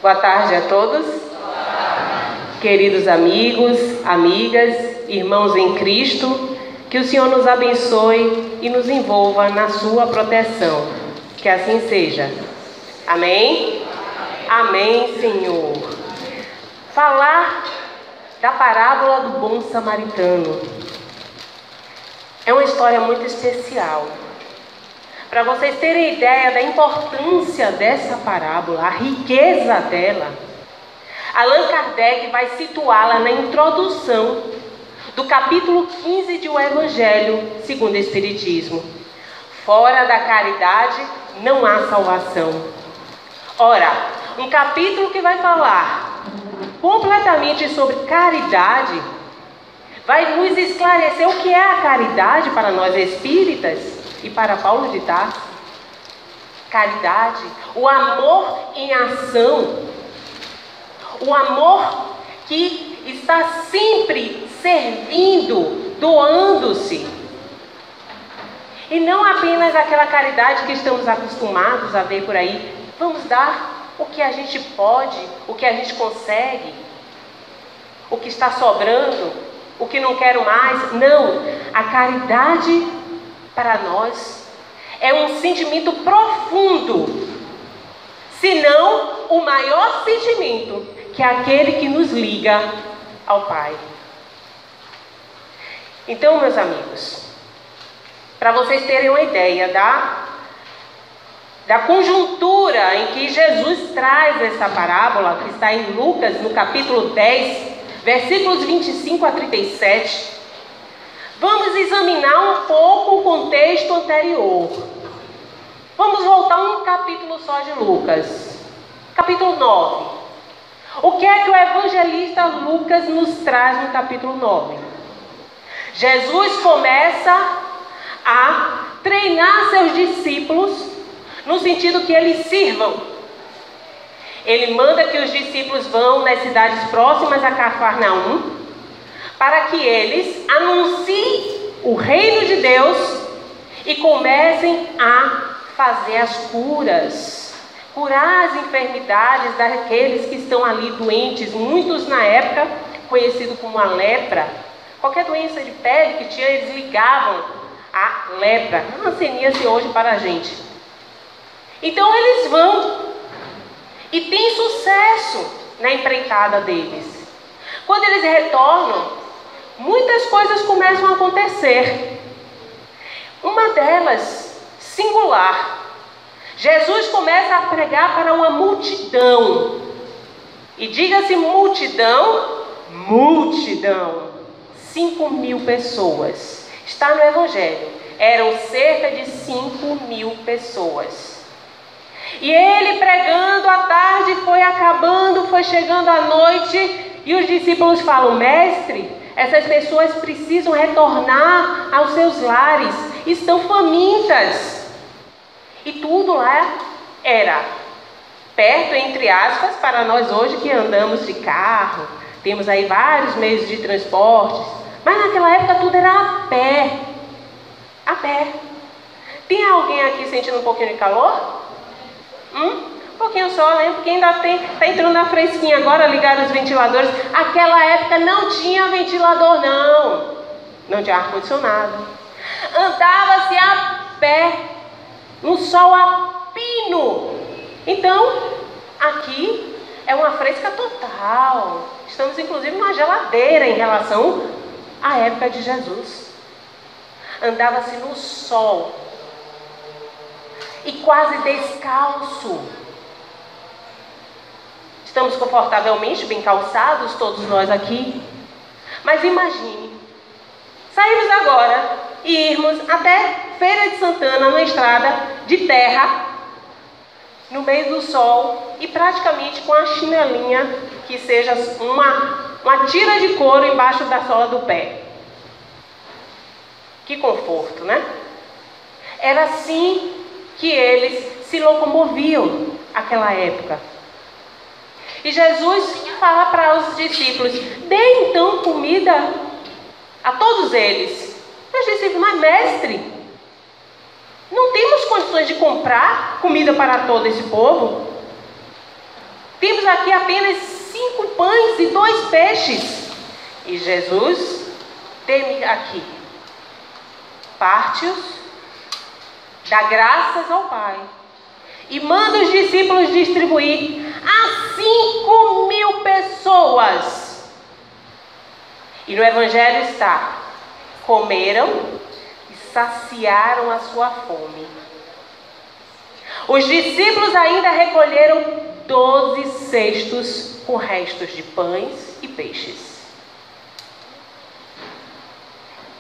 Boa tarde a todos. Queridos amigos, amigas, irmãos em Cristo, que o Senhor nos abençoe e nos envolva na sua proteção. Que assim seja. Amém? Amém, Senhor. Falar da parábola do bom samaritano é uma história muito especial. Para vocês terem ideia da importância dessa parábola, a riqueza dela, Allan Kardec vai situá-la na introdução do capítulo 15 de O Evangelho segundo o Espiritismo. Fora da caridade não há salvação. Ora, um capítulo que vai falar completamente sobre caridade vai nos esclarecer o que é a caridade para nós espíritas e para Paulo de Tarso. Caridade, o amor em ação, o amor que está sempre servindo, doando-se. E não apenas aquela caridade que estamos acostumados a ver por aí. Vamos dar o que a gente pode, o que a gente consegue, o que está sobrando, o que não quero mais. Não, a caridade para nós é um sentimento profundo, se não o maior sentimento, que é aquele que nos liga ao Pai. Então, meus amigos, para vocês terem uma ideia da conjuntura em que Jesus traz essa parábola, que está em Lucas, no capítulo 10, versículos 25 a 37, vamos examinar um pouco o contexto anterior. Vamos voltar um capítulo só de Lucas, capítulo 9. O que é que o evangelista Lucas nos traz no capítulo 9? Jesus começa a treinar seus discípulos no sentido que eles sirvam. Ele manda que os discípulos vão nas cidades próximas a Cafarnaum para que eles anunciem o reino de Deus e comecem a fazer as curas, curar as enfermidades daqueles que estão ali doentes, muitos na época conhecido como a lepra. Qualquer doença de pele que tinha, eles ligavam a lepra, hanseníase hoje para a gente. Então eles vão e tem sucesso na empreitada deles. Quando eles retornam, muitas coisas começam a acontecer. Uma delas, singular. Jesus começa a pregar para uma multidão. E diga-se multidão, multidão. 5.000 pessoas. Está no Evangelho. Eram cerca de 5.000 pessoas. E ele pregando, a tarde foi acabando, foi chegando a noite, e os discípulos falam: mestre, essas pessoas precisam retornar aos seus lares, estão famintas. E tudo lá era perto, entre aspas, para nós hoje que andamos de carro, temos aí vários meios de transporte, mas naquela época tudo era a pé. A pé. Tem alguém aqui sentindo um pouquinho de calor? Um pouquinho só, né? Porque ainda está entrando na fresquinha agora, ligaram os ventiladores. Aquela época não tinha ventilador, não. Não tinha ar-condicionado. Andava-se a pé, no sol a pino. Então, aqui é uma fresca total. Estamos, inclusive, numa geladeira em relação à época de Jesus. Andava-se no sol. E quase descalço. Estamos confortavelmente bem calçados, todos nós aqui. Mas imagine, sairmos agora e irmos até Feira de Santana, numa estrada de terra, no meio do sol, e praticamente com a chinelinha que seja uma tira de couro embaixo da sola do pé. Que conforto, né? Era assim que eles se locomoviam naquela época. E Jesus fala para os discípulos: dê então comida a todos eles. E os discípulos: mas mestre, não temos condições de comprar comida para todo esse povo? Temos aqui apenas 5 pães e 2 peixes. E Jesus tem aqui, parte-os, dá graças ao Pai e manda os discípulos distribuir a 5.000 pessoas. E no Evangelho está: comeram e saciaram a sua fome. Os discípulos ainda recolheram 12 cestos com restos de pães e peixes.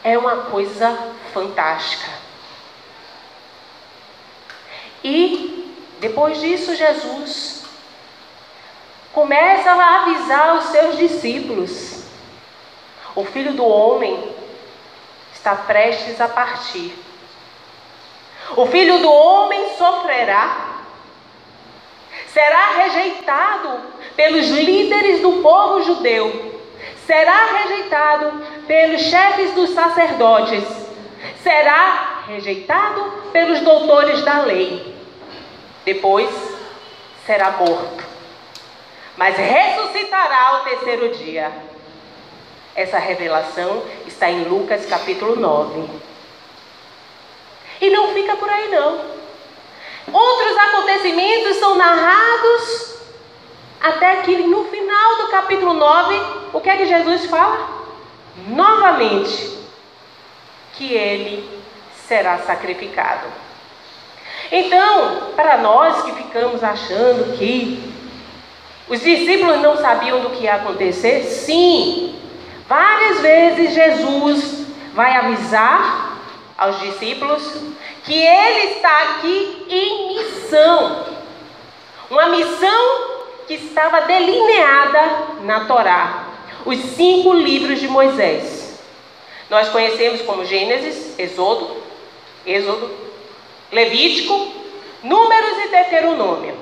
É uma coisa fantástica. E depois disso, Jesus começa a avisar os seus discípulos: o Filho do Homem está prestes a partir. O Filho do Homem sofrerá, será rejeitado pelos líderes do povo judeu, será rejeitado pelos chefes dos sacerdotes, será rejeitado pelos doutores da lei. Depois será morto, mas ressuscitará ao terceiro dia. Essa revelação está em Lucas capítulo 9. E não fica por aí não. Outros acontecimentos são narrados até que no final do capítulo 9, o que é que Jesus fala? Novamente, que ele será sacrificado. Então, para nós que ficamos achando que os discípulos não sabiam do que ia acontecer, sim, várias vezes Jesus vai avisar aos discípulos que ele está aqui em missão. Uma missão que estava delineada na Torá, os 5 livros de Moisés. Nós conhecemos como Gênesis, Êxodo, Levítico, Números e Deuteronômio.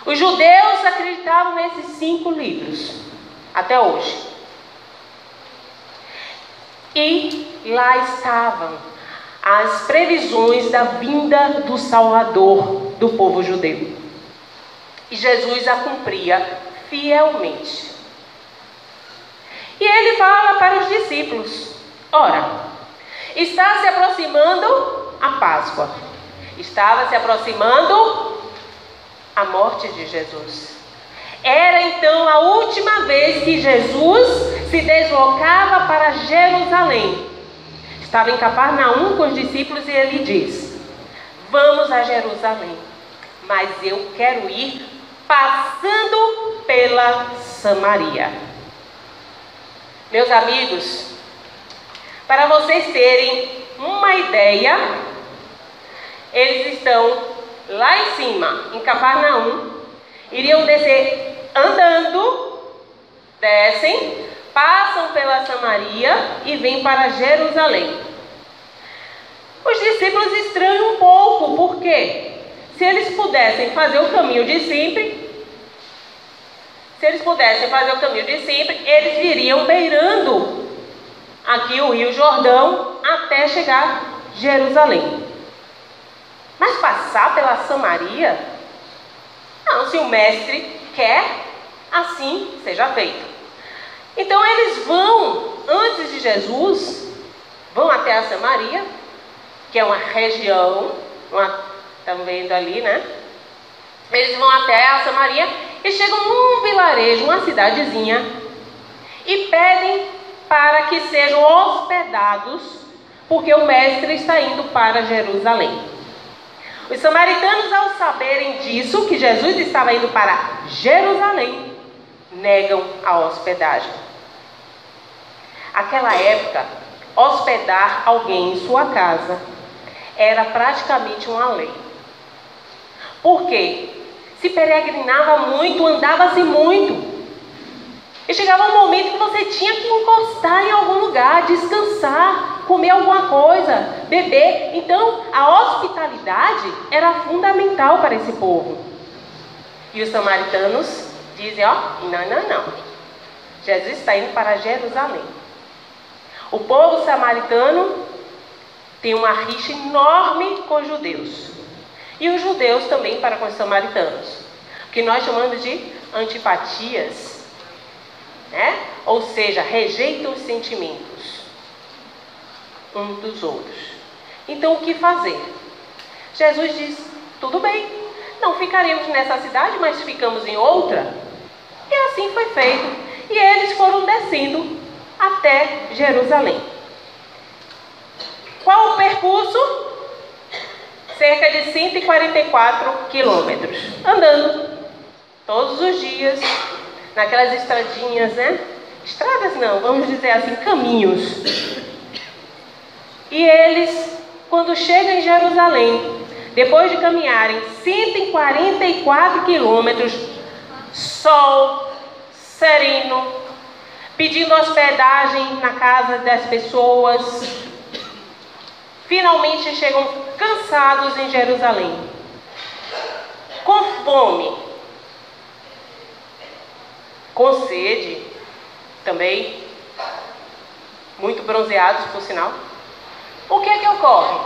Os judeus acreditavam nesses 5 livros até hoje. E lá estavam as previsões da vinda do Salvador do povo judeu. E Jesus a cumpria fielmente. E ele fala para os discípulos: ora, está se aproximando a Páscoa. Estava se aproximando a morte de Jesus. Era então a última vez que Jesus se deslocava para Jerusalém. Estava em Cafarnaum com os discípulos e ele diz: vamos a Jerusalém, mas eu quero ir passando pela Samaria. Meus amigos, para vocês terem uma ideia, eles estão lá em cima, em Cafarnaum, iriam descer andando, descem, passam pela Samaria e vêm para Jerusalém. Os discípulos estranham um pouco, porque se eles pudessem fazer o caminho de sempre, eles viriam beirando aqui o Rio Jordão até chegar a Jerusalém. Mas passar pela Samaria? Não, se o mestre quer, assim seja feito. Então eles vão, antes de Jesus, vão até a Samaria, que é uma região, estão vendo ali, né? Eles vão até a Samaria e chegam num vilarejo, uma cidadezinha, e pedem para que sejam hospedados, porque o mestre está indo para Jerusalém. Os samaritanos, ao saberem disso, que Jesus estava indo para Jerusalém, negam a hospedagem. Naquela época, hospedar alguém em sua casa era praticamente uma lei. Por quê? Se peregrinava muito, andava-se muito. E chegava um momento que você tinha que encostar em algum lugar, descansar, comer alguma coisa, beber. Então, a hospitalidade era fundamental para esse povo. E os samaritanos dizem, não. Jesus está indo para Jerusalém. O povo samaritano tem uma rixa enorme com os judeus. E os judeus também para com os samaritanos. que nós chamamos de antipatias, né? Ou seja, rejeita os sentimentos uns dos outros. Então, o que fazer? Jesus diz, tudo bem, não ficaremos nessa cidade, mas ficamos em outra. E assim foi feito. E eles foram descendo até Jerusalém. Qual o percurso? Cerca de 144 quilômetros. Andando todos os dias, naquelas estradinhas, né? Estradas não, vamos dizer assim, caminhos. E eles, quando chegam em Jerusalém, depois de caminharem 144 quilômetros, sol, sereno, pedindo hospedagem na casa das pessoas, finalmente chegam cansados em Jerusalém, com fome, com sede, também, muito bronzeados, por sinal. O que é que ocorre?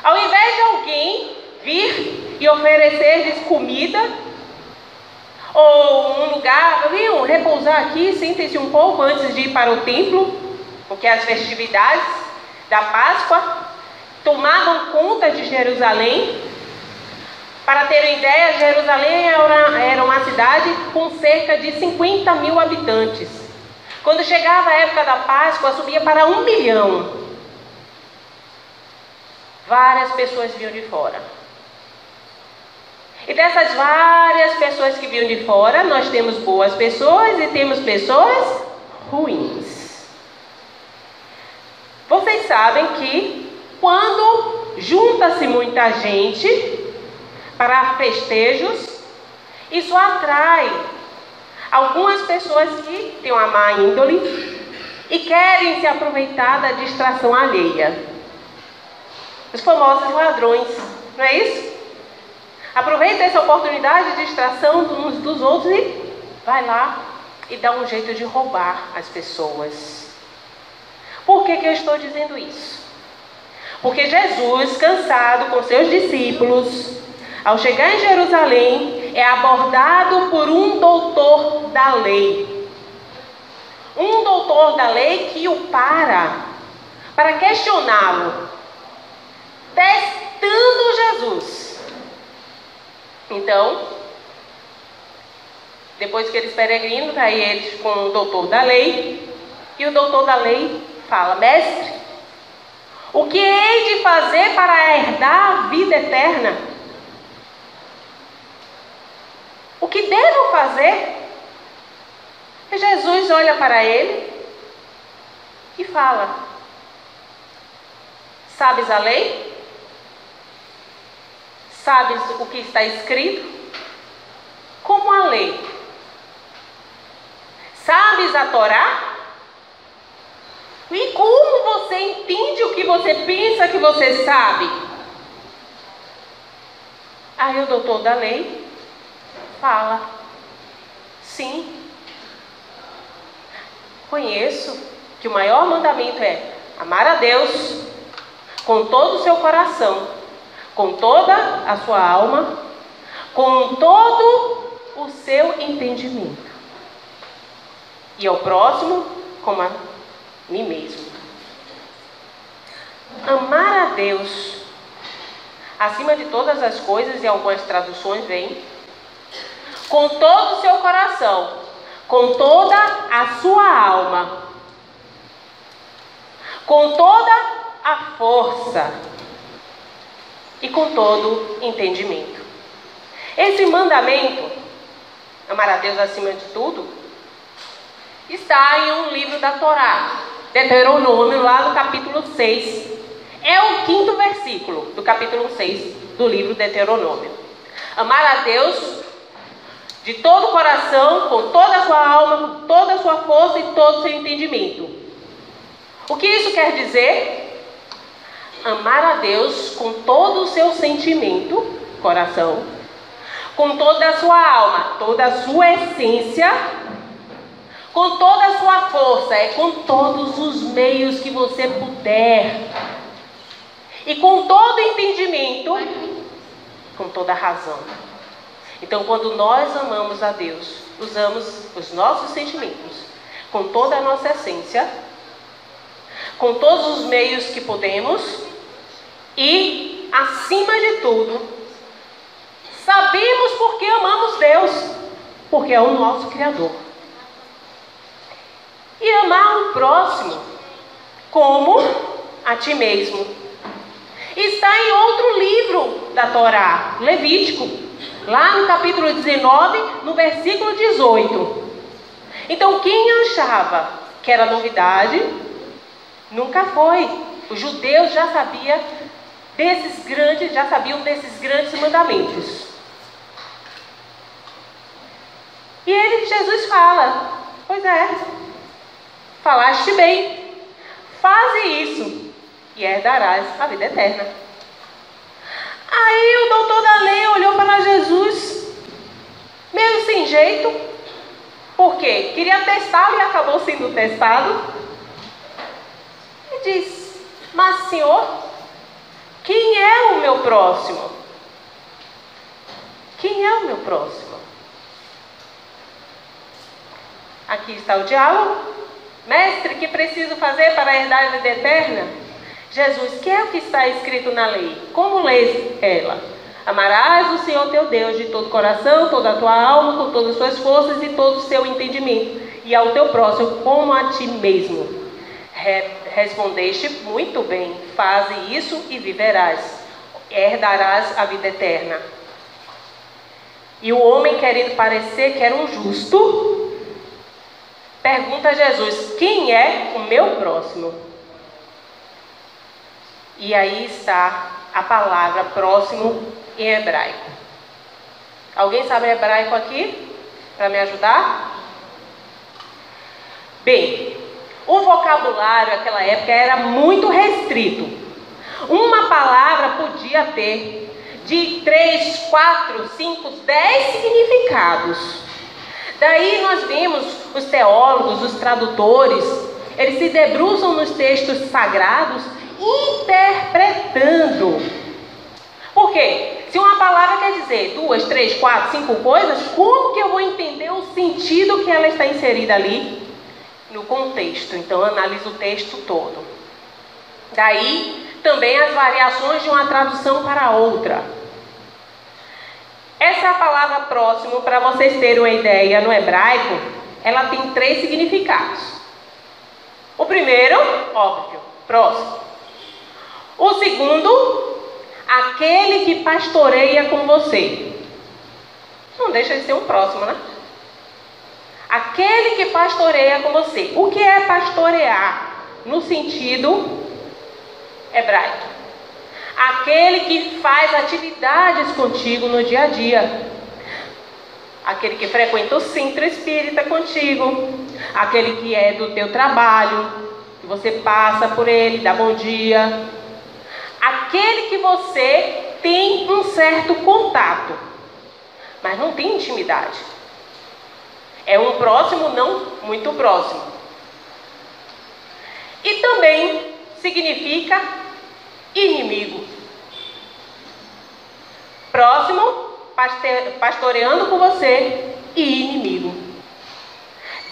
Ao invés de alguém vir e oferecer-lhes comida, ou um lugar, venham repousar aqui, sentem-se um pouco antes de ir para o templo, porque as festividades da Páscoa tomavam conta de Jerusalém. Para terem ideia, Jerusalém era uma cidade com cerca de 50 mil habitantes. Quando chegava a época da Páscoa, subia para 1 milhão. Várias pessoas vinham de fora. E dessas várias pessoas que vinham de fora, nós temos boas pessoas e temos pessoas ruins. Vocês sabem que quando junta-se muita gente para festejos, isso atrai algumas pessoas que têm uma má índole e querem se aproveitar da distração alheia. Os famosos ladrões, não é isso? Aproveita essa oportunidade de distração uns dos outros e vai lá e dá um jeito de roubar as pessoas. Por que eu estou dizendo isso? Porque Jesus, cansado com seus discípulos, ao chegar em Jerusalém, é abordado por um doutor da lei. Um doutor da lei que o para questioná-lo, testando Jesus. Então, depois que eles peregrinam, aí eles com o doutor da lei, e o doutor da lei fala, mestre, o que hei de fazer para herdar a vida eterna? O que devo fazer? E Jesus olha para ele e fala, sabes a lei? Sabes o que está escrito? Como a lei? Sabes a Torá? E como você entende o que você pensa que você sabe? Aí o doutor da lei fala, sim, conheço que o maior mandamento é amar a Deus com todo o seu coração, com toda a sua alma, com todo o seu entendimento, e ao próximo como a mim mesmo. Amar a Deus acima de todas as coisas, e algumas traduções vêm, com todo o seu coração, com toda a sua alma, com toda a força e com todo entendimento. Esse mandamento, amar a Deus acima de tudo, está em um livro da Torá, Deuteronômio, lá no capítulo 6. É o 5º versículo do capítulo 6 do livro Deuteronômio. Amar a Deus de todo o coração, com toda a sua alma, com toda a sua força e todo o seu entendimento. O que isso quer dizer? Amar a Deus com todo o seu sentimento, coração, com toda a sua alma, toda a sua essência, com toda a sua força, com todos os meios que você puder, e com todo o entendimento, com toda a razão. Então, quando nós amamos a Deus, usamos os nossos sentimentos, com toda a nossa essência, com todos os meios que podemos e, acima de tudo, sabemos por que amamos Deus, porque é o nosso Criador. E amar o próximo como a ti mesmo está em outro livro da Torá, Levítico, lá no capítulo 19, no versículo 18. Então, quem achava que era novidade, nunca foi. Os judeus já sabiam desses grandes mandamentos. E Jesus fala: pois é, falaste bem, faze isso e herdarás a vida eterna. Aí o doutor da lei olhou para Jesus, meio sem jeito, porque queria testá-lo e acabou sendo testado, e disse: mas Senhor, quem é o meu próximo? Quem é o meu próximo? Aqui está o diálogo. Mestre, que preciso fazer para herdar a vida eterna? Jesus, que é o que está escrito na lei? Como lês ela? Amarás o Senhor teu Deus de todo o coração, toda a tua alma, com todas as suas forças e todo o seu entendimento, e ao teu próximo como a ti mesmo. Respondeste muito bem, faze isso e viverás, herdarás a vida eterna. E o homem, querendo parecer que era um justo, pergunta a Jesus: quem é o meu próximo? E aí está a palavra próximo em hebraico. Alguém sabe hebraico aqui? Para me ajudar? Bem, o vocabulário naquela época era muito restrito. Uma palavra podia ter de 3, 4, 5, 10 significados. Daí nós vimos os teólogos, os tradutores, eles se debruçam nos textos sagrados interpretando. Por quê? Se uma palavra quer dizer 2, 3, 4, 5 coisas, como que eu vou entender o sentido que ela está inserida ali no contexto? Então eu analiso o texto todo. Daí também as variações de uma tradução para outra. Essa palavra próximo, para vocês terem uma ideia, no hebraico, ela tem 3 significados. O primeiro, óbvio, próximo. O segundo, aquele que pastoreia com você. Não deixa de ser um próximo, né? Aquele que pastoreia com você. O que é pastorear no sentido hebraico? Aquele que faz atividades contigo no dia a dia. Aquele que frequenta o centro espírita contigo. Aquele que é do teu trabalho, que você passa por ele, dá bom dia. Aquele que você tem um certo contato, mas não tem intimidade. É um próximo, não muito próximo. E também significa inimigo. Próximo, pastoreando com você, e inimigo.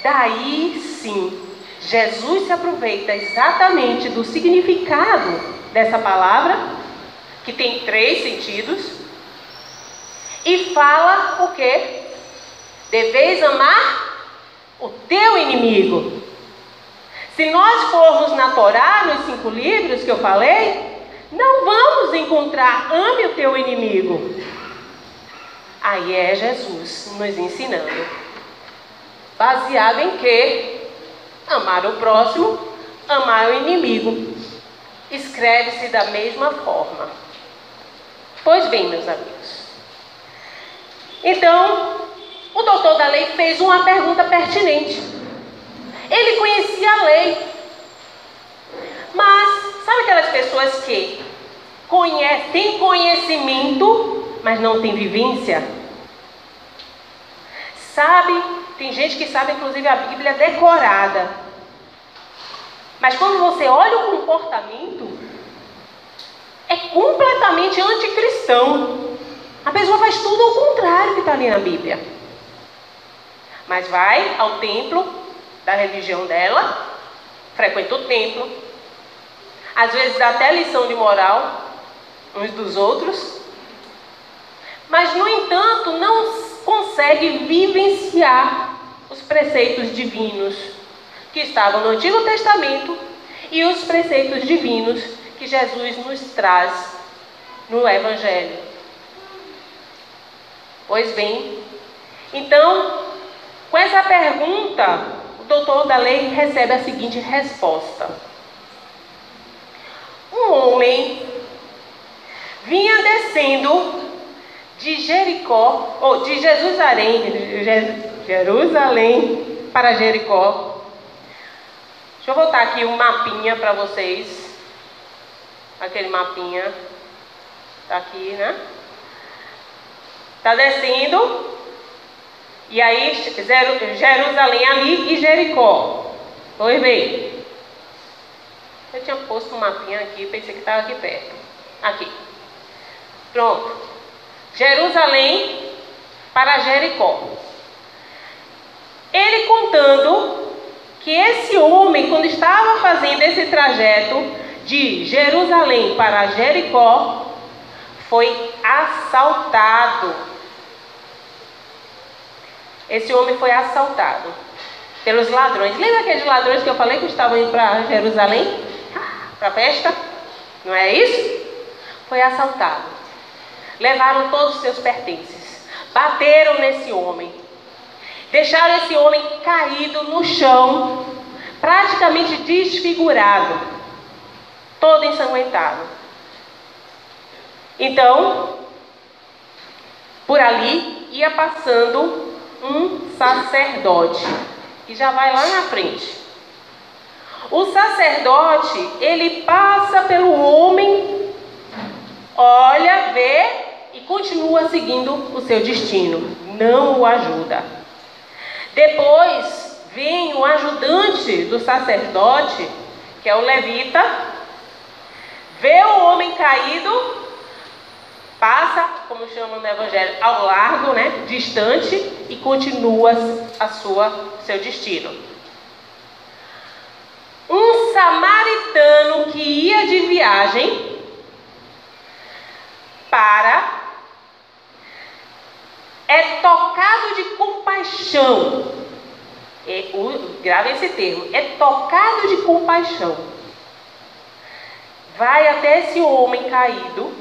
Daí sim, Jesus se aproveita exatamente do significado dessa palavra, que tem 3 sentidos, e fala o quê? Deveis amar o teu inimigo. Se nós formos na Torá, nos 5 livros que eu falei, não vamos encontrar ame o teu inimigo. Aí é Jesus nos ensinando. Baseado em quê? Amar o próximo, amar o inimigo. Escreve-se da mesma forma. Pois bem, meus amigos. Então, o doutor da lei fez uma pergunta pertinente. Ele conhecia a lei. Mas, sabe aquelas pessoas que têm conhecimento, mas não têm vivência? Sabe, tem gente que sabe inclusive a Bíblia decorada. Mas quando você olha o comportamento, é completamente anticristão. A pessoa faz tudo ao contrário que está ali na Bíblia. Mas vai ao templo da religião dela, frequenta o templo, às vezes dá até lição de moral uns dos outros, mas, no entanto, não consegue vivenciar os preceitos divinos que estavam no Antigo Testamento e os preceitos divinos que Jesus nos traz no Evangelho. Pois bem, então, com essa pergunta, o doutor da lei recebe a seguinte resposta. Um homem vinha descendo de Jericó, ou de Jerusalém para Jericó. Deixa eu voltar aqui um mapinha para vocês. Aquele mapinha. Está aqui, né? Está descendo. E aí, Jerusalém ali e Jericó. Pois bem. Eu tinha posto um mapinha aqui, pensei que estava aqui perto. Aqui. Pronto. Jerusalém para Jericó. Ele contando que esse homem, quando estava fazendo esse trajeto de Jerusalém para Jericó, foi assaltado. Esse homem foi assaltado pelos ladrões. Lembra aqueles ladrões que eu falei que estavam indo para Jerusalém? Para a festa? Não é isso? Foi assaltado. Levaram todos os seus pertences. Bateram nesse homem. Deixaram esse homem caído no chão, praticamente desfigurado, todo ensanguentado. Então, por ali ia passando um sacerdote, que já vai lá na frente. O sacerdote, ele passa pelo homem, olha, vê e continua seguindo o seu destino, não o ajuda. Depois vem o ajudante do sacerdote, que é o levita, vê o homem caído, passa, como chamam no Evangelho, ao largo, né, distante, e continua seu destino. Um samaritano que ia de viagem é tocado de compaixão. Grave esse termo, é tocado de compaixão. Vai até esse homem caído,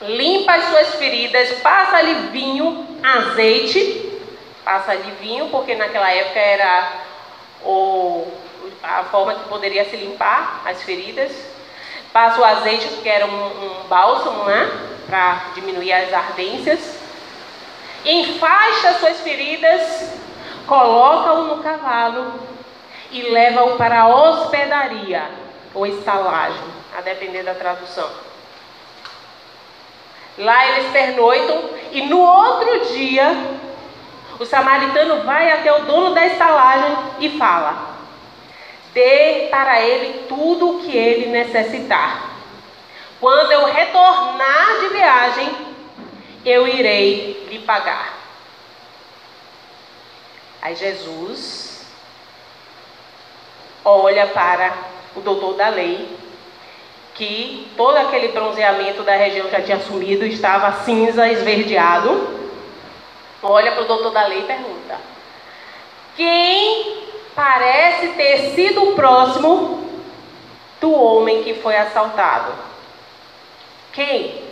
limpa as suas feridas, passa ali vinho, azeite, passa ali vinho, porque naquela época era a forma que poderia se limpar as feridas. Passa o azeite, que era um bálsamo, né, para diminuir as ardências. Enfaixa suas feridas, coloca-o no cavalo e leva-o para a hospedaria ou estalagem, a depender da tradução. Lá eles pernoitam e no outro dia o samaritano vai até o dono da estalagem e fala: dê para ele tudo o que ele necessitar. Quando eu retornar de viagem, eu irei lhe pagar. Aí Jesus olha para o doutor da lei, que todo aquele bronzeamento da região já tinha sumido, estava cinza, esverdeado. Olha para o doutor da lei e pergunta: quem parece ter sido o próximo do homem que foi assaltado? Quem?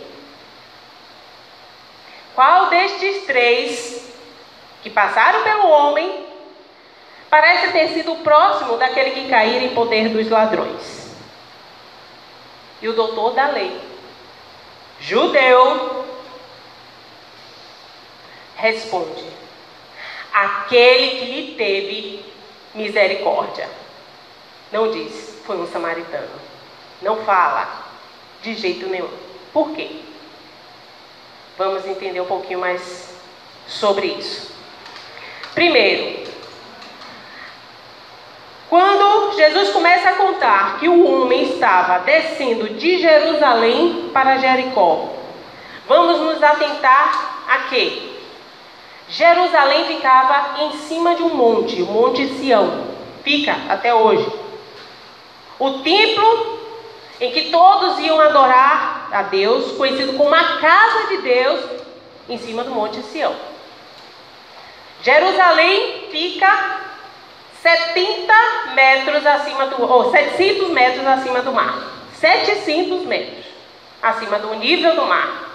Qual destes três que passaram pelo homem parece ter sido o próximo daquele que caíra em poder dos ladrões? E o doutor da lei, judeu, responde: aquele que lhe teve misericórdia. Não diz, foi um samaritano. Não fala de jeito nenhum. Por quê? Vamos entender um pouquinho mais sobre isso. Primeiro, quando Jesus começa a contar que o homem estava descendo de Jerusalém para Jericó, Vamos nos atentar a quê? Jerusalém ficava em cima de um monte, o Monte Sião. Fica até hoje. O templo em que todos iam adorar a Deus, conhecido como a casa de Deus, em cima do Monte Sião. Jerusalém fica 700 metros acima do mar. 700 metros acima do nível do mar.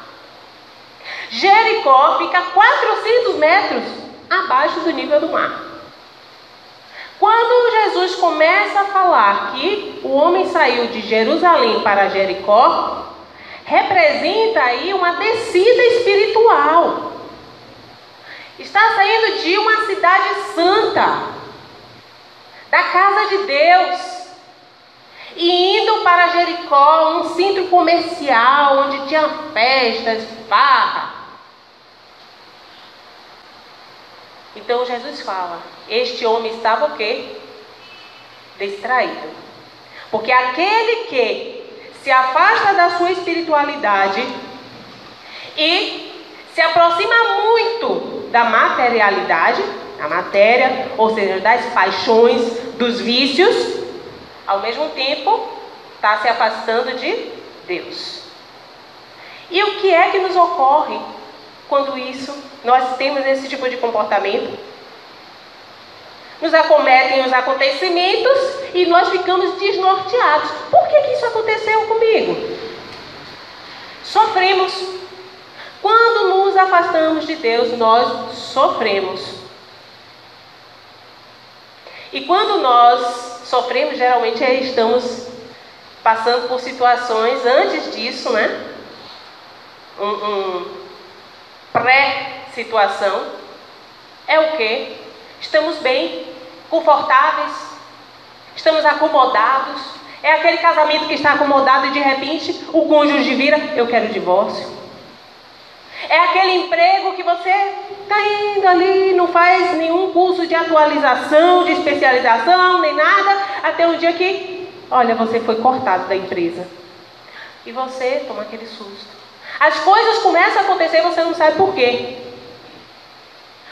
Jericó fica 400 metros abaixo do nível do mar. Quando Jesus começa a falar que o homem saiu de Jerusalém para Jericó, representa aí uma descida espiritual. Está saindo de uma cidade santa, da casa de Deus, e indo para Jericó, um centro comercial, onde tinha festas, farra. Então Jesus fala, este homem estava o quê? Distraído. Porque aquele que se afasta da sua espiritualidade e se aproxima muito da materialidade, a matéria, ou seja, das paixões, dos vícios, ao mesmo tempo está se afastando de Deus. E o que é que nos ocorre quando nós temos esse tipo de comportamento? Nos acometem os acontecimentos e nós ficamos desnorteados. Por que isso aconteceu comigo? Sofremos. Quando nos afastamos de Deus, nós sofremos. E quando nós sofremos, geralmente estamos passando por situações antes disso, né? Pré-situação. É o quê? Estamos bem, confortáveis, estamos acomodados. É aquele casamento que está acomodado e de repente o cônjuge vira, eu quero divórcio. É aquele emprego que você está indo ali, não faz nenhum curso de atualização, de especialização, nem nada, até um dia que, olha, você foi cortado da empresa. E você toma aquele susto. As coisas começam a acontecer e você não sabe por quê.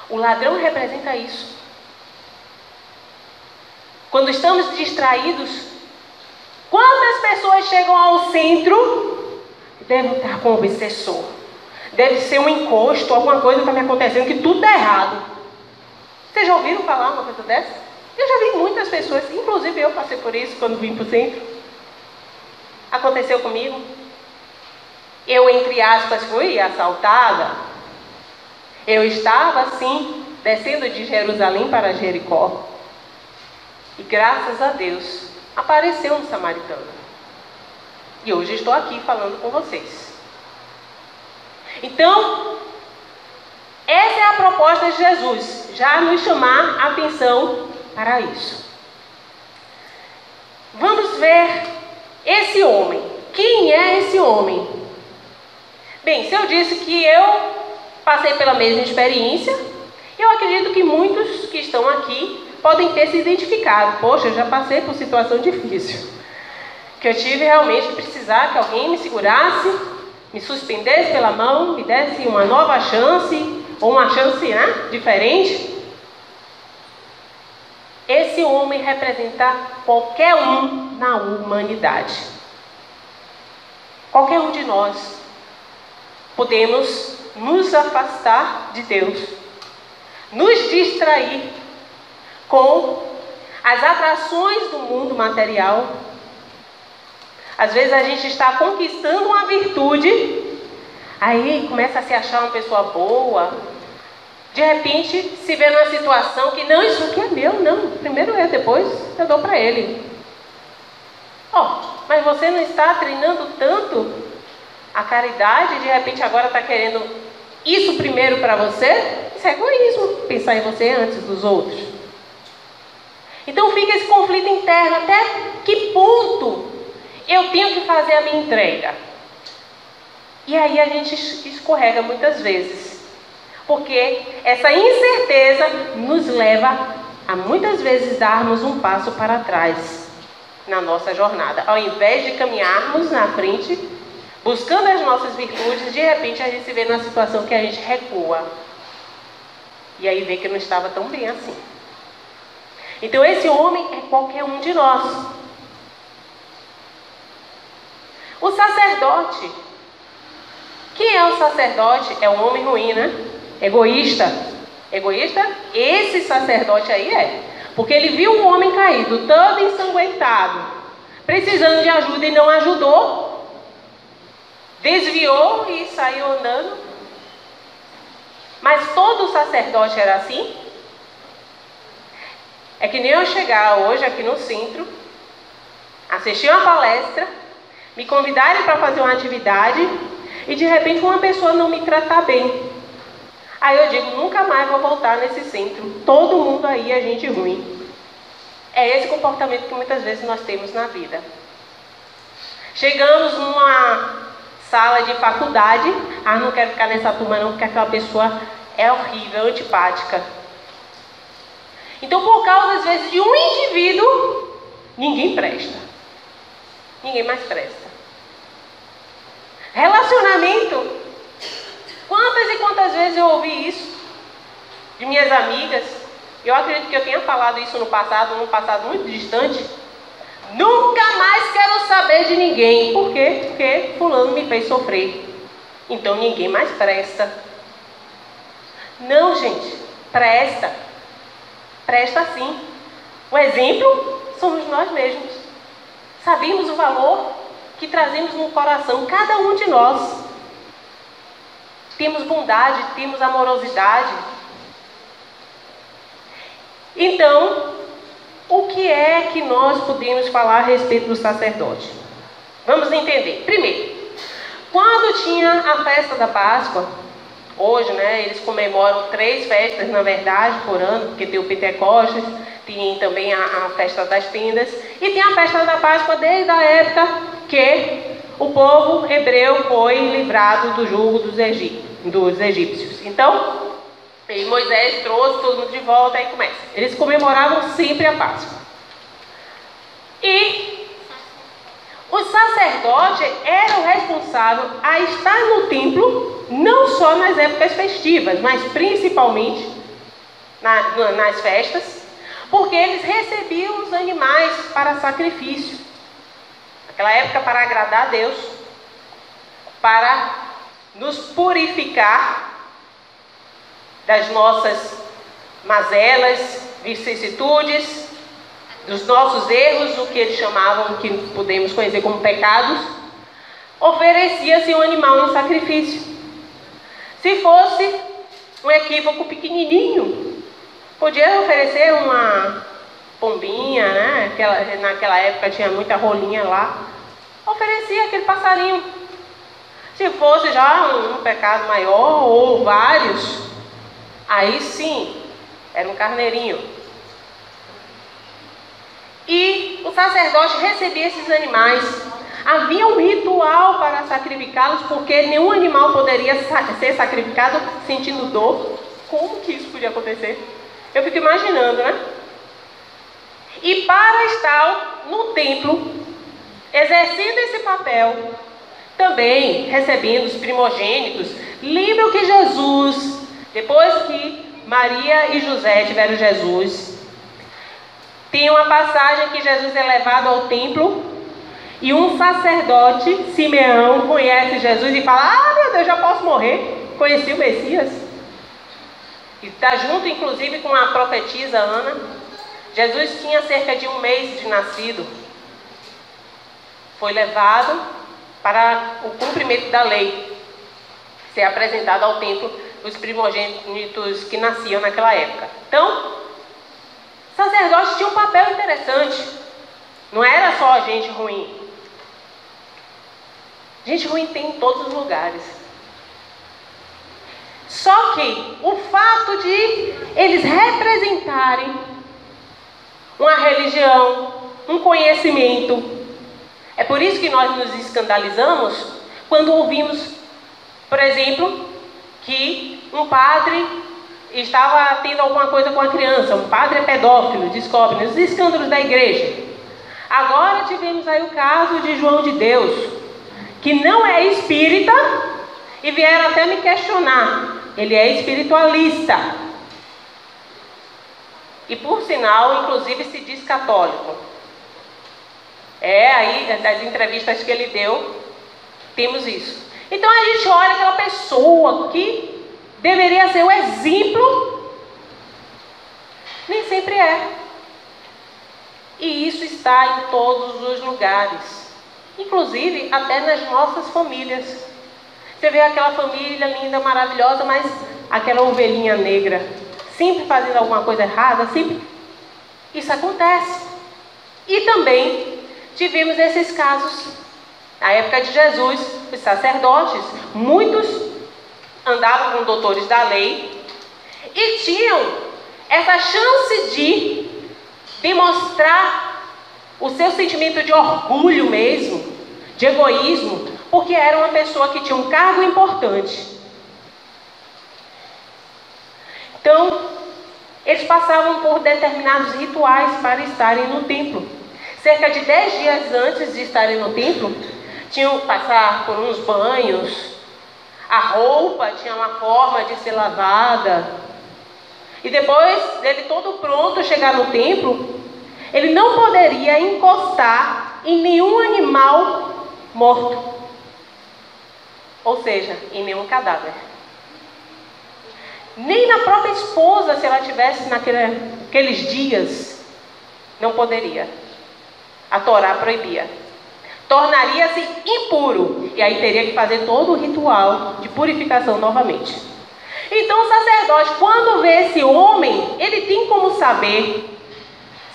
O ladrão representa isso. Quando estamos distraídos, quantas pessoas chegam ao centro, devem estar com o obsessor. Deve ser um encosto, alguma coisa está me acontecendo, que tudo está errado. Vocês já ouviram falar uma coisa dessa? Eu já vi muitas pessoas, inclusive eu passei por isso quando vim para o centro. Aconteceu comigo. Eu, entre aspas, fui assaltada. Eu estava assim, descendo de Jerusalém para Jericó. E graças a Deus, apareceu um samaritano. E hoje estou aqui falando com vocês. Então, essa é a proposta de Jesus, já nos chamar a atenção para isso. Vamos ver esse homem. Quem é esse homem? Bem, se eu disse que eu passei pela mesma experiência, eu acredito que muitos que estão aqui podem ter se identificado. Poxa, eu já passei por situação difícil. Que eu tive realmente que precisar que alguém me segurasse, me suspendesse pela mão, me desse uma nova chance, ou uma chance, né, diferente. Esse homem representa qualquer um na humanidade. Qualquer um de nós podemos nos afastar de Deus, nos distrair com as atrações do mundo material. Às vezes a gente está conquistando uma virtude, aí começa a se achar uma pessoa boa, de repente se vê numa situação que não, isso aqui é meu, não, primeiro eu, depois eu dou para ele. Mas você não está treinando tanto a caridade, de repente agora está querendo isso primeiro para você? Isso é egoísmo, pensar em você antes dos outros. Então fica esse conflito interno, até que ponto eu tenho que fazer a minha entrega? E aí a gente escorrega muitas vezes. Porque essa incerteza nos leva a muitas vezes darmos um passo para trás na nossa jornada. Ao invés de caminharmos na frente, buscando as nossas virtudes, de repente a gente se vê numa situação que a gente recua. E aí vê que não estava tão bem assim. Então esse homem é qualquer um de nós. O sacerdote. Quem é o sacerdote? É um homem ruim, né? Egoísta. Egoísta? Esse sacerdote aí é. Porque ele viu um homem caído, todo ensanguentado, precisando de ajuda e não ajudou. Desviou e saiu andando. Mas todo sacerdote era assim? É que nem eu chegar hoje aqui no centro, assistir uma palestra, me convidarem para fazer uma atividade e de repente uma pessoa não me tratar bem. Aí eu digo, nunca mais vou voltar nesse centro. Todo mundo aí é gente ruim. É esse comportamento que muitas vezes nós temos na vida. Chegamos numa sala de faculdade, não quero ficar nessa turma não, porque aquela pessoa é horrível, antipática. Então, por causa, às vezes, de um indivíduo, ninguém presta. Ninguém mais presta. Relacionamento. Quantas e quantas vezes eu ouvi isso de minhas amigas? Eu acredito que eu tenha falado isso no passado muito distante. Nunca mais quero saber de ninguém. Por quê? Porque fulano me fez sofrer. Então ninguém mais presta. Não, gente. Presta. Presta sim. O exemplo somos nós mesmos. Sabemos o valor que trazemos no coração, cada um de nós. Temos bondade, temos amorosidade. Então, o que é que nós podemos falar a respeito do sacerdote? Vamos entender. Primeiro, quando tinha a festa da Páscoa, hoje, eles comemoram 3 festas, na verdade, por ano, porque tem o Pentecostes, tem também a festa das tendas, e tem a festa da Páscoa desde a época que o povo hebreu foi livrado do jugo dos egípcios. Então, Moisés trouxe todo mundo de volta, aí começa. Eles comemoravam sempre a Páscoa. E o sacerdote era o responsável a estar no templo, não só nas épocas festivas, mas principalmente nas festas, porque eles recebiam os animais para sacrifício. Naquela época, para agradar a Deus, para nos purificar das nossas mazelas, vicissitudes, dos nossos erros, o que eles chamavam, que podemos conhecer como pecados, oferecia-se um animal em sacrifício. Se fosse um equívoco pequenininho, podia oferecer uma pombinha, naquela época tinha muita rolinha lá, oferecia aquele passarinho. Se fosse já um pecado maior ou vários, aí sim, era um carneirinho. E o sacerdote recebia esses animais. Havia um ritual para sacrificá-los, porque nenhum animal poderia ser sacrificado sentindo dor. Como que isso podia acontecer? Eu fico imaginando, E para estar no templo, exercendo esse papel, também recebendo os primogênitos. Lembram que Jesus, depois que Maria e José tiveram Jesus, tem uma passagem que Jesus é levado ao templo e um sacerdote, Simeão, conhece Jesus e fala: meu Deus, já posso morrer, conheci o Messias. E está junto inclusive com a profetisa Ana. Jesus tinha cerca de 1 mês de nascido. Foi levado para o cumprimento da lei, ser apresentado ao templo os primogênitos que nasciam naquela época. Então, o sacerdote tinha um papel interessante. Não era só gente ruim. Gente ruim tem em todos os lugares. Só que o fato de eles representarem uma religião, um conhecimento, é por isso que nós nos escandalizamos quando ouvimos, por exemplo, que um padre estava tendo alguma coisa com a criança, um padre é pedófilo, descobre os escândalos da igreja. Agora tivemos aí o caso de João de Deus, que não é espírita e vieram até me questionar. Ele é espiritualista. E por sinal, inclusive se diz católico. Aí das entrevistas que ele deu, temos isso. Então a gente olha aquela pessoa que deveria ser o exemplo, nem sempre é. E isso está em todos os lugares, inclusive até nas nossas famílias. Você vê aquela família linda, maravilhosa, mas aquela ovelhinha negra, sempre fazendo alguma coisa errada, sempre. Isso acontece. E também tivemos esses casos. Na época de Jesus, os sacerdotes, muitos andavam com doutores da lei e tinham essa chance de demonstrar o seu sentimento de orgulho mesmo, de egoísmo, porque era uma pessoa que tinha um cargo importante. Então, eles passavam por determinados rituais para estarem no templo. Cerca de 10 dias antes de estarem no templo, tinham que passar por uns banhos, a roupa tinha uma forma de ser lavada, e depois dele todo pronto chegar no templo, ele não poderia encostar em nenhum animal morto, ou seja, em nenhum cadáver. Nem na própria esposa, se ela tivesse naqueles dias, não poderia. A Torá proibia. Tornaria-se impuro. E aí teria que fazer todo o ritual de purificação novamente. Então o sacerdote, quando vê esse homem, ele tem como saber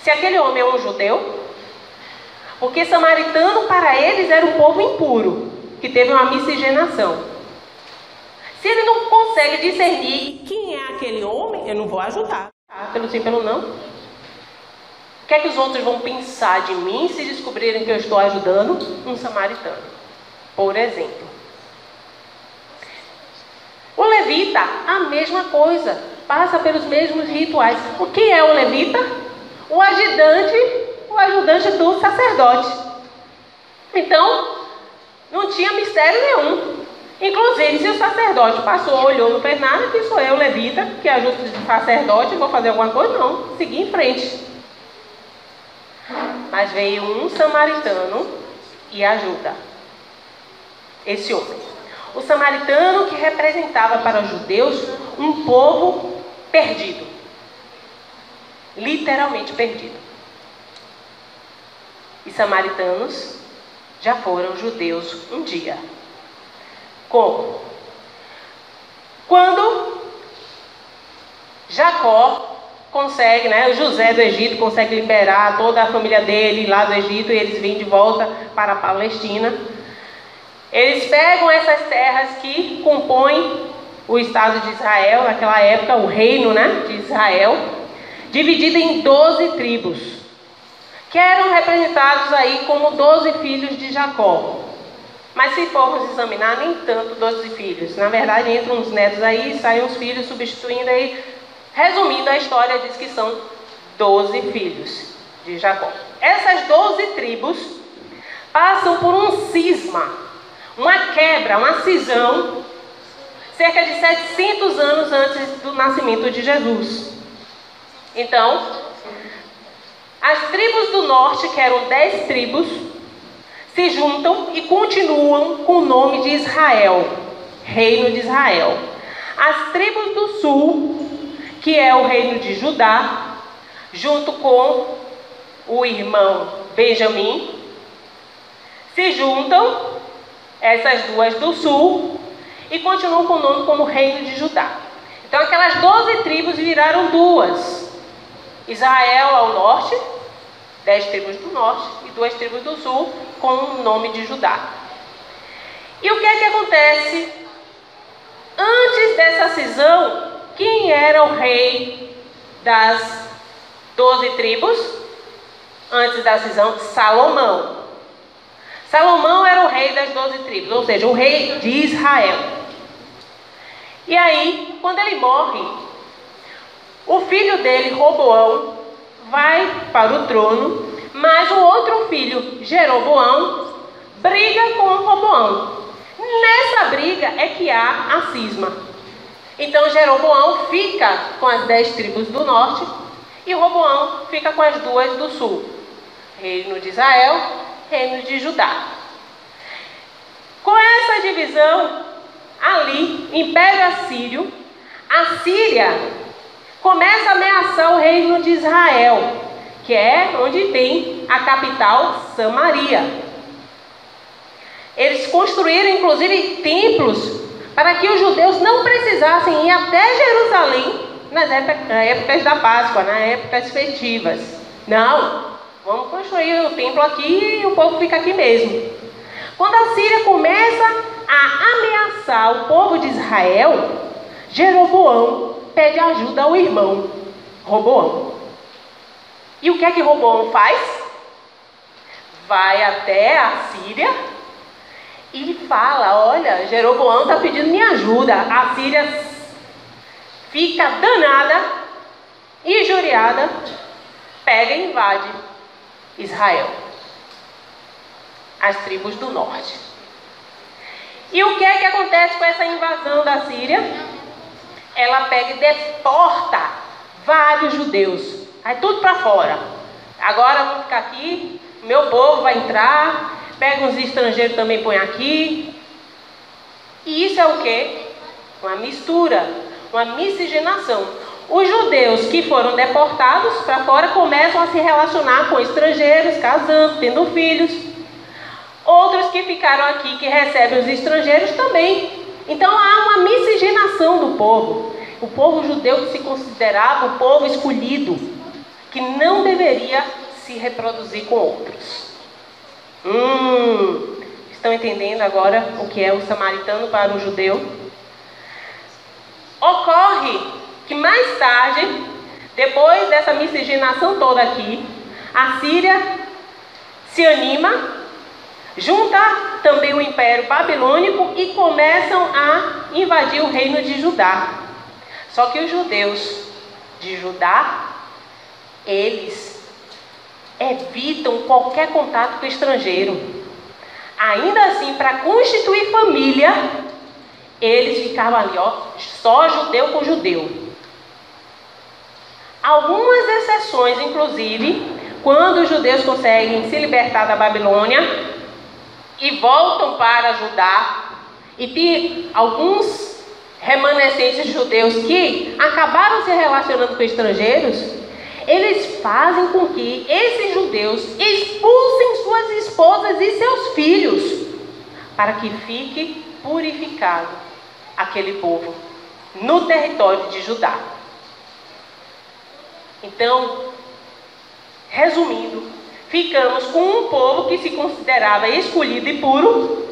se aquele homem é um judeu? Porque samaritano para eles era um povo impuro, que teve uma miscigenação. Se ele não consegue discernir quem é aquele homem, eu não vou ajudar. Pelo sim, pelo não. O que é que os outros vão pensar de mim se descobrirem que eu estou ajudando um samaritano? Por exemplo. O levita, a mesma coisa. Passa pelos mesmos rituais. O que é o levita? O ajudante do sacerdote. Então, não tinha mistério nenhum. Inclusive, se o sacerdote passou, olhou, não fez nada, que sou eu, levita, que ajuda o sacerdote, vou fazer alguma coisa? Não, segui em frente. Mas veio um samaritano e ajuda esse homem. O samaritano que representava para os judeus um povo perdido. Literalmente perdido. E samaritanos já foram judeus um dia. Como? Quando Jacó consegue, o José do Egito consegue liberar toda a família dele lá do Egito e eles vêm de volta para a Palestina. Eles pegam essas terras que compõem o Estado de Israel, naquela época, o reino de Israel, dividido em 12 tribos, que eram representados aí como 12 filhos de Jacó. Mas se formos examinar, nem tanto 12 filhos. Na verdade, entram uns netos aí e saem uns filhos substituindo aí. Resumindo, a história diz que são 12 filhos de Jacó. Essas 12 tribos passam por um cisma, uma quebra, uma cisão, cerca de 700 anos antes do nascimento de Jesus. Então, as tribos do norte, que eram 10 tribos, se juntam e continuam com o nome de Israel, Reino de Israel. As tribos do sul, que é o reino de Judá, junto com o irmão Benjamim, se juntam, essas duas do sul, e continuam com o nome como Reino de Judá. Então aquelas 12 tribos viraram duas. Israel ao norte, 10 tribos do norte e 2 tribos do sul, com o nome de Judá. E o que é que acontece? Antes dessa cisão, quem era o rei das 12 tribos? Antes da cisão, Salomão. Salomão era o rei das 12 tribos, ou seja, o rei de Israel. E aí, quando ele morre, o filho dele, Roboão, vai para o trono, mas o outro filho, Jeroboão, briga com Roboão. Nessa briga é que há a cisma. Então Jeroboão fica com as 10 tribos do norte e Roboão fica com as 2 do sul. Reino de Israel, reino de Judá. Com essa divisão, ali, Império Assírio, a Síria começa a ameaçar o reino de Israel, que é onde tem a capital Samaria. Eles construíram, inclusive, templos para que os judeus não precisassem ir até Jerusalém nas épocas da Páscoa, nas épocas festivas. Não, vamos construir o templo aqui e o povo fica aqui mesmo. Quando a Síria começa a ameaçar o povo de Israel, Jeroboão pede ajuda ao irmão Roboão. E o que é que Roboão faz? Vai até a Síria e fala: olha, Jeroboão está pedindo minha ajuda. A Síria fica danada, injuriada, pega e invade Israel, as tribos do norte. E o que é que acontece com essa invasão da Síria? Ela pega e deporta vários judeus. Aí tudo para fora. Agora vamos ficar aqui, meu povo vai entrar, pega uns estrangeiros também, põe aqui. E isso é o quê? Uma mistura, uma miscigenação. Os judeus que foram deportados para fora começam a se relacionar com estrangeiros, casando, tendo filhos. Outros que ficaram aqui, que recebem os estrangeiros também. Então há uma miscigenação do povo. O povo judeu que se considerava o povo escolhido, que não deveria se reproduzir com outros. Estão entendendo agora o que é o samaritano para o judeu? Ocorre que mais tarde, depois dessa miscigenação toda aqui, a Síria se anima, junta também o Império Babilônico e começam a invadir o reino de Judá. Só que os judeus de Judá, eles evitam qualquer contato com o estrangeiro. Ainda assim, para constituir família, eles ficavam ali, só judeu com judeu. Algumas exceções, inclusive, quando os judeus conseguem se libertar da Babilônia e voltam para Judá, e tem alguns remanescentes judeus que acabaram se relacionando com estrangeiros, eles fazem com que esses judeus expulsem suas esposas e seus filhos, para que fique purificado aquele povo no território de Judá. Então, resumindo, ficamos com um povo que se considerava escolhido e puro,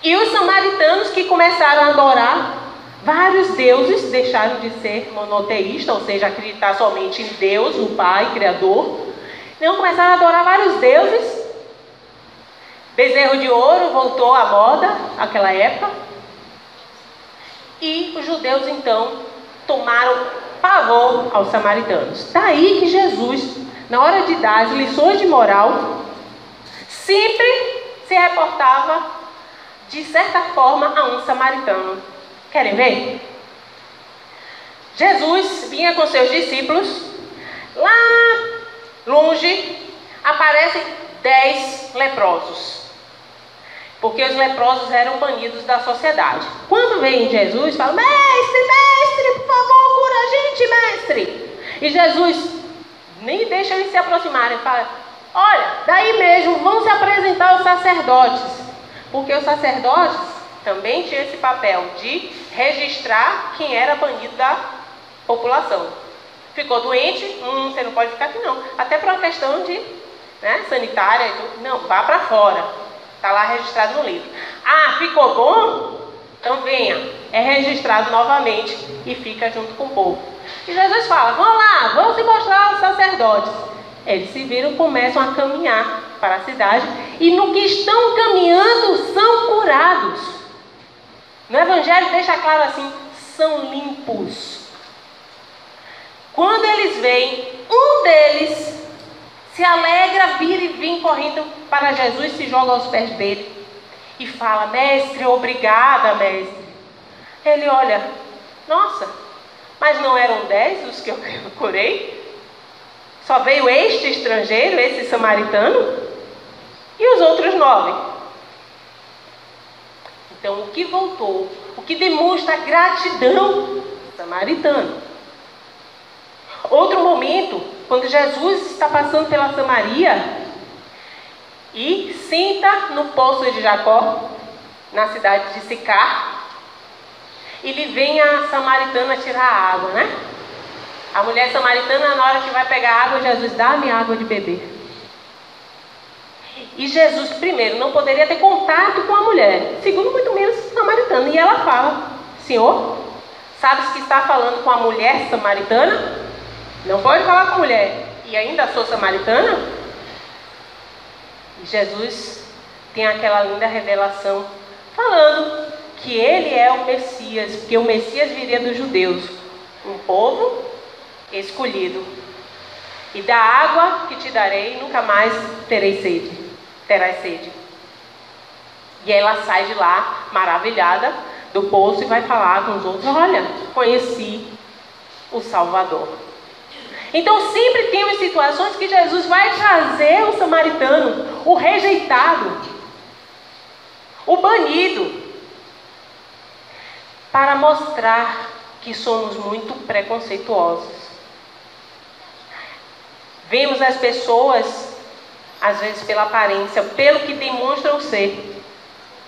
e os samaritanos que começaram a adorar vários deuses, deixaram de ser monoteístas, ou seja, acreditar somente em Deus, o Pai, Criador. Então começaram a adorar vários deuses. Bezerro de ouro voltou à moda naquela época. E os judeus então tomaram pavor aos samaritanos. Daí que Jesus, na hora de dar as lições de moral, sempre se reportava de certa forma a um samaritano. Querem ver? Jesus vinha com seus discípulos. Lá longe aparecem 10 leprosos, porque os leprosos eram banidos da sociedade. Quando vem Jesus, fala: mestre, por favor, cura a gente, mestre. E Jesus nem deixa eles se aproximarem. Fala: olha, daí mesmo vão se apresentar os sacerdotes, porque os sacerdotes também tinham esse papel de registrar quem era banido da população. Ficou doente? Você não pode ficar aqui não. Até por uma questão de sanitária e tudo. Não, vá para fora. Está lá registrado no livro. Ah, ficou bom? Então venha. É registrado novamente e fica junto com o povo. E Jesus fala: vão lá, vão se mostrar aos sacerdotes. Eles se viram, começam a caminhar para a cidade, e no que estão caminhando são curados. No Evangelho deixa claro assim: são limpos. Quando eles veem um deles se alegra, vira e vem correndo para Jesus, se joga aos pés dele e fala: mestre, obrigada, mestre. Ele olha: nossa, mas não eram 10 os que eu curei? Só veio este estrangeiro, esse samaritano? E os outros 9? Então, o que voltou, o que demonstra gratidão, samaritano. Outro momento, quando Jesus está passando pela Samaria e senta no poço de Jacó, na cidade de Sicar, e lhe vem a samaritana tirar a água, né? A mulher samaritana, na hora que vai pegar água, Jesus: dá-me água de beber. E Jesus, primeiro, não poderia ter contato com a mulher, segundo, muito menos samaritana. E ela fala: Senhor, sabes que está falando com a mulher samaritana? Não pode falar com a mulher. E ainda sou samaritana? E Jesus tem aquela linda revelação, falando que ele é o Messias, porque o Messias viria dos judeus, um povo escolhido. E da água que te darei, nunca mais terás sede. E ela sai de lá, maravilhada, do poço, e vai falar com os outros: olha, conheci o Salvador. Então sempre temos situações que Jesus vai trazer o samaritano, o rejeitado, o banido, para mostrar que somos muito preconceituosos. Vemos as pessoas, às vezes, pela aparência, pelo que demonstram ser.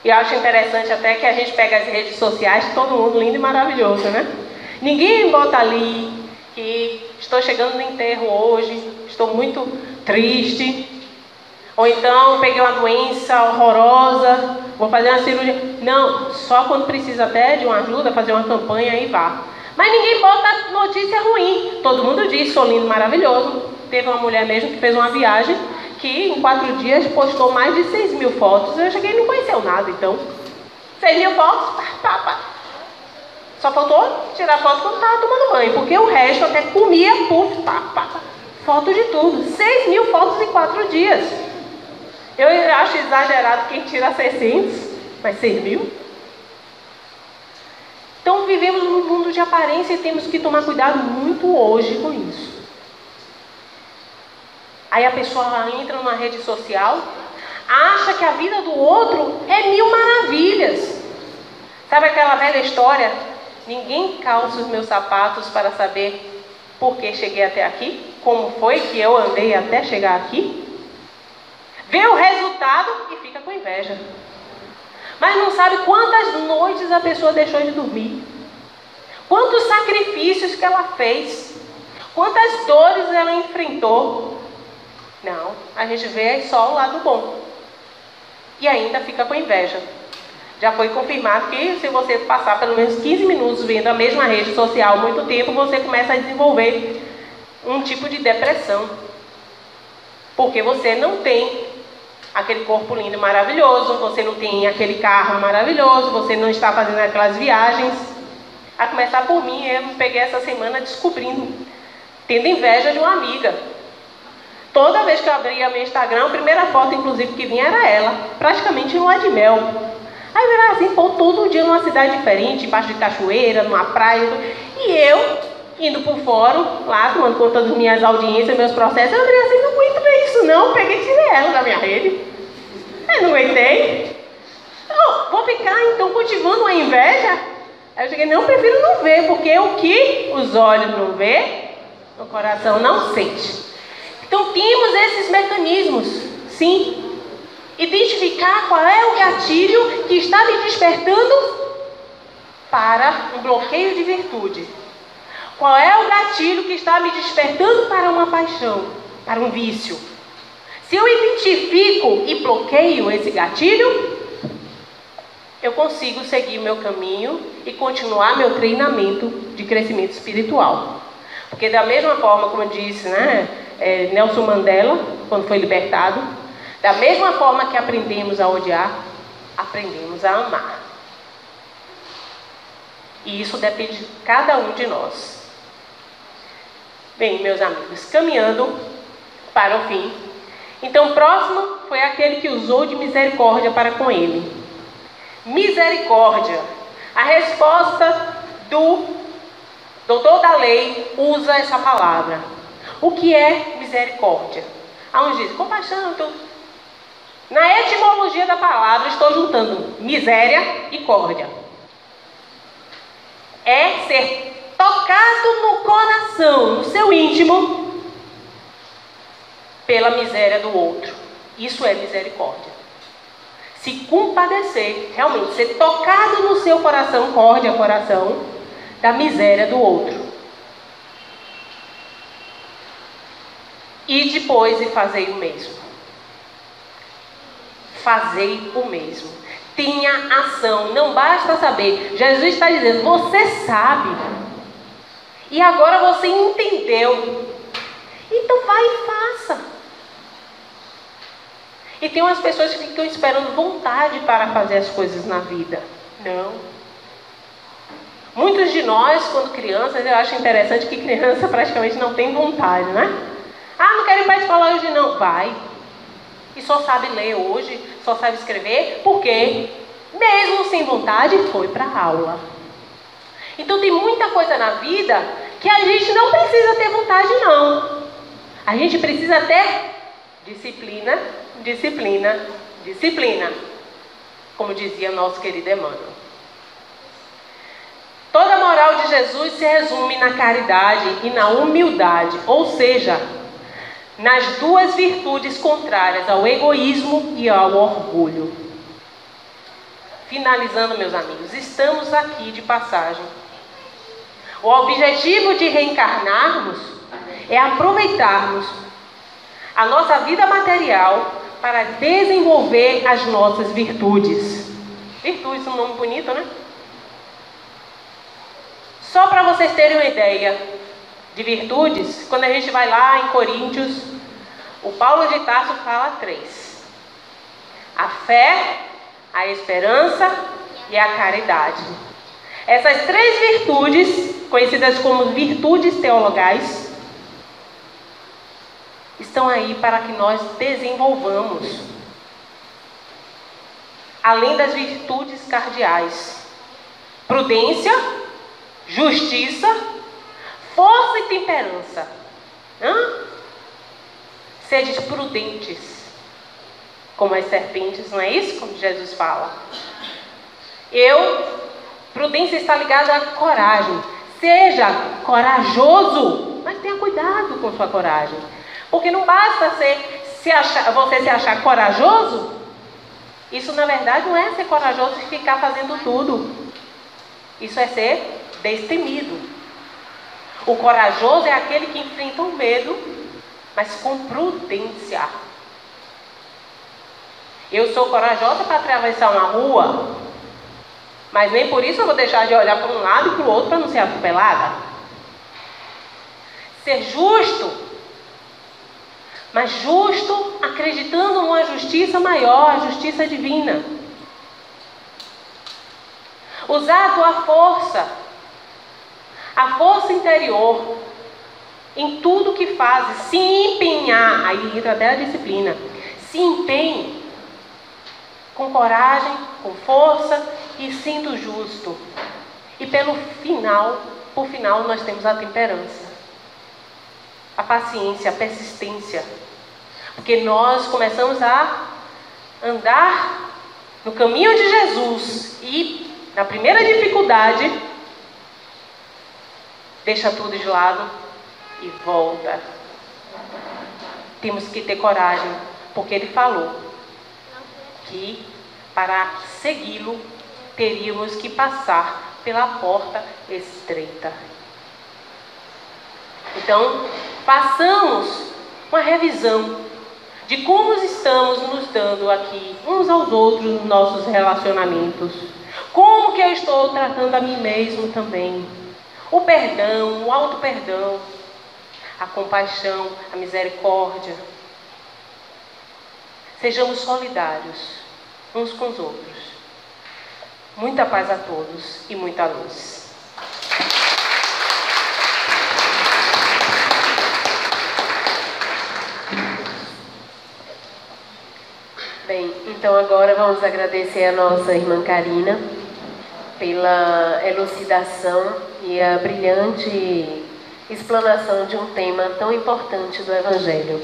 E eu acho interessante até que a gente pega as redes sociais, todo mundo lindo e maravilhoso, né? Ninguém bota ali que estou chegando no enterro hoje, estou muito triste, ou então peguei uma doença horrorosa, vou fazer uma cirurgia. Não, só quando precisa até de uma ajuda, fazer uma campanha e vá. Mas ninguém bota notícia ruim. Todo mundo diz: sou lindo, maravilhoso. Teve uma mulher mesmo que fez uma viagem que em 4 dias postou mais de 6.000 fotos. Eu cheguei e não conheceu nada, então 6.000 fotos, pá. Só faltou tirar foto quando estava tomando banho, porque o resto até comia, pá. Foto de tudo. 6.000 fotos em 4 dias. Eu acho exagerado quem tira 600, mas 6.000? Então vivemos num mundo de aparência e temos que tomar cuidado muito hoje com isso. Aí a pessoa entra numa rede social, acha que a vida do outro é 1000 maravilhas. Sabe aquela velha história? Ninguém calça os meus sapatos para saber por que cheguei até aqui, como foi que eu andei até chegar aqui. Vê o resultado e fica com inveja. Mas não sabe quantas noites a pessoa deixou de dormir, quantos sacrifícios que ela fez, quantas dores ela enfrentou. Não, a gente vê só o lado bom e ainda fica com inveja. Já foi confirmado que se você passar pelo menos 15 minutos vendo a mesma rede social muito tempo, você começa a desenvolver um tipo de depressão, porque você não tem aquele corpo lindo e maravilhoso, você não tem aquele carro maravilhoso, você não está fazendo aquelas viagens. A começar por mim, eu me peguei essa semana descobrindo, tendo inveja de uma amiga. Toda vez que eu abria meu Instagram, a primeira foto, inclusive, que vinha era ela, praticamente em lua de mel. Aí eu era assim, todo dia numa cidade diferente, embaixo de cachoeira, numa praia. E eu, indo pro fórum, lá, tomando conta das minhas audiências, meus processos, eu falei assim: não aguento ver isso não, peguei e tirei ela da minha rede. Aí não aguentei. Então, vou ficar, então, cultivando uma inveja? Aí eu cheguei: não, prefiro não ver, porque o que os olhos não vê, o coração não sente. Então temos esses mecanismos, sim. Identificar qual é o gatilho que está me despertando para um bloqueio de virtude. Qual é o gatilho que está me despertando para uma paixão, para um vício. Se eu identifico e bloqueio esse gatilho, eu consigo seguir o meu caminho e continuar meu treinamento de crescimento espiritual. Porque da mesma forma, como eu disse, Nelson Mandela, quando foi libertado, da mesma forma que aprendemos a odiar, aprendemos a amar. E isso depende de cada um de nós. Bem, meus amigos, caminhando para o fim. Então, próximo foi aquele que usou de misericórdia para com ele. Misericórdia. A resposta do doutor da lei usa essa palavra. O que é misericórdia? Há uns dizem compaixão, tudo. Na etimologia da palavra, estou juntando miséria e córdia. É ser tocado no coração, no seu íntimo, pela miséria do outro. Isso é misericórdia. Se compadecer, realmente, ser tocado no seu coração, córdia, coração, da miséria do outro. E depois fazei o mesmo. Fazei o mesmo. Tenha ação, não basta saber. Jesus está dizendo, você sabe. E agora você entendeu. Então vai e faça. E tem umas pessoas que ficam esperando vontade para fazer as coisas na vida. Não. Muitos de nós, quando crianças, eu acho interessante que criança praticamente não tem vontade, né? Ah, não quero ir para a escola hoje não. Vai. E só sabe ler hoje, só sabe escrever, porque mesmo sem vontade foi para a aula. Então tem muita coisa na vida que a gente não precisa ter vontade não. A gente precisa ter disciplina, disciplina, disciplina. Como dizia nosso querido Emmanuel. Toda a moral de Jesus se resume na caridade e na humildade, ou seja, nas duas virtudes contrárias ao egoísmo e ao orgulho. Finalizando, meus amigos, estamos aqui de passagem. O objetivo de reencarnarmos é aproveitarmos a nossa vida material para desenvolver as nossas virtudes. Virtudes, um nome bonito, né? Só para vocês terem uma ideia de virtudes, quando a gente vai lá em Coríntios, o Paulo de Tarso fala 3. A fé, a esperança e a caridade. Essas 3 virtudes, conhecidas como virtudes teologais, estão aí para que nós desenvolvamos. Além das virtudes cardeais. Prudência, justiça, força e temperança. Sede prudentes, como as serpentes, não é isso? Como Jesus fala. Prudência está ligada à coragem. Seja corajoso, mas tenha cuidado com sua coragem. Porque não basta você se achar corajoso. Isso, na verdade, não é ser corajoso e ficar fazendo tudo. Isso é ser destemido. O corajoso é aquele que enfrenta o medo, mas com prudência. Eu sou corajosa para atravessar uma rua, mas nem por isso eu vou deixar de olhar para um lado e para o outro para não ser atropelada. Ser justo, mas justo acreditando numa justiça maior, a justiça divina. Usar a tua força, a força interior, em tudo que fazes, se empenhar, aí entra até a disciplina, se empenhe com coragem, com força e sendo justo. E por final nós temos a temperança, a paciência, a persistência, porque nós começamos a andar no caminho de Jesus e na primeira dificuldade deixa tudo de lado e volta. Temos que ter coragem, porque ele falou que para segui-lo teríamos que passar pela porta estreita. Então, façamos uma revisão de como estamos nos dando aqui uns aos outros nos nossos relacionamentos. Como que eu estou tratando a mim mesmo também. O perdão, o auto-perdão, a compaixão, a misericórdia. Sejamos solidários uns com os outros. Muita paz a todos e muita luz. Então agora vamos agradecer a nossa irmã Karina pela elucidação e a brilhante explanação de um tema tão importante do Evangelho.